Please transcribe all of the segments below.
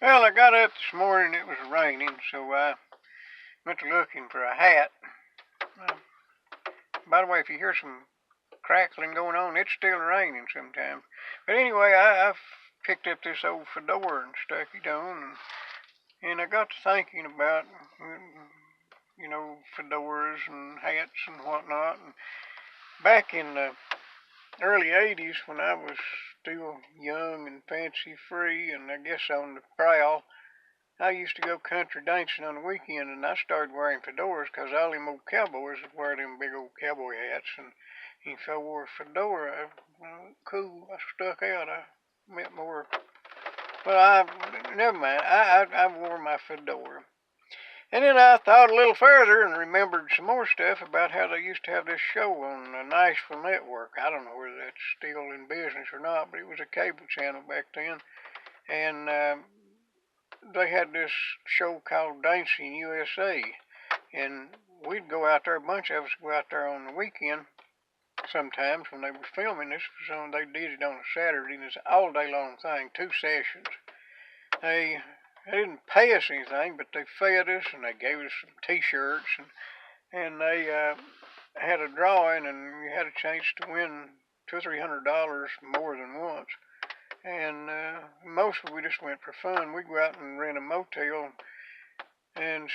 Well, I got up this morning, it was raining, so I went looking for a hat. Uh, by the way, if you hear some crackling going on, it's still raining sometimes. But anyway, I picked up this old fedora and stuck it on, and I got to thinking about, fedoras and hats and whatnot. And back in the early 80s, when I was still young and fancy free, and I guess on the prowl, I used to go country dancing on the weekend, and I started wearing fedoras because all them old cowboys would wear them big old cowboy hats. And if I wore a fedora, cool, I stuck out. I meant more. Well, never mind. I wore my fedora. And then I thought a little further and remembered some more stuff about how they used to have this show on the Nashville Network. I don't know whether that's still in business or not, but it was a cable channel back then. And they had this show called Dancing USA, and we'd go out there. A bunch of us go out there on the weekend. Sometimes when they were filming this, they did it on a Saturday, and it's an all-day long thing, 2 sessions. They didn't pay us anything, but they fed us and they gave us some T-shirts, and they had a drawing, and you had a chance to win $200 or $300 more than once. And mostly we just went for fun. We'd go out and rent a motel and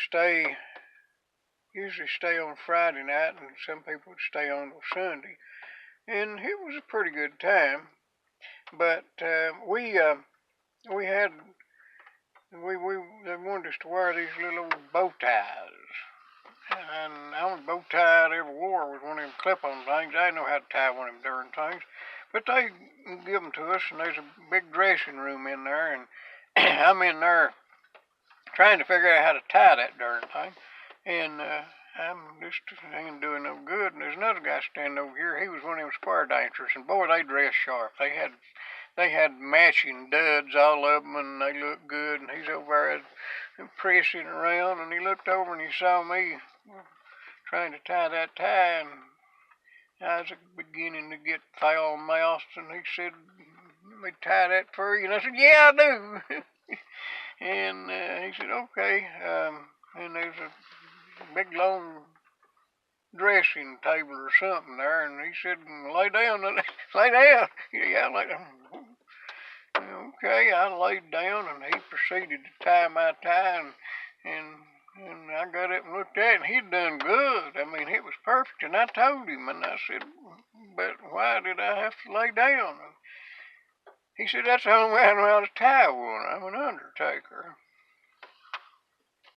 usually stay on Friday night, and some people would stay on till Sunday. And it was a pretty good time. But we had they wanted us to wear these little old bow ties. And the only bow tie I ever wore was one of them clip-on things. I didn't know how to tie one of them darn things. But they give them to us, and there's a big dressing room in there, and I'm in there trying to figure out how to tie that darn thing. And I'm just ain't doing no good. And there's another guy standing over here. He was one of them square dancers, and boy, they dressed sharp. They had matching duds, all of them, and they looked good. And he's over there pressing around, and he looked over and he saw me trying to tie that tie, and I was beginning to get foul-mouthed, and he said, "Let me tie that for you." And I said, "Yeah, I do." And he said, "Okay." And there's a big long dressing table or something there, and he said, "Lay down, lay down." Yeah, lay down. Okay, I laid down, and he proceeded to tie my tie, and I got up and looked at it, and he'd done good. I mean, it was perfect, and I told him, and I said, "But why did I have to lay down?" He said, "That's the only way I know how to tie one. I'm an undertaker."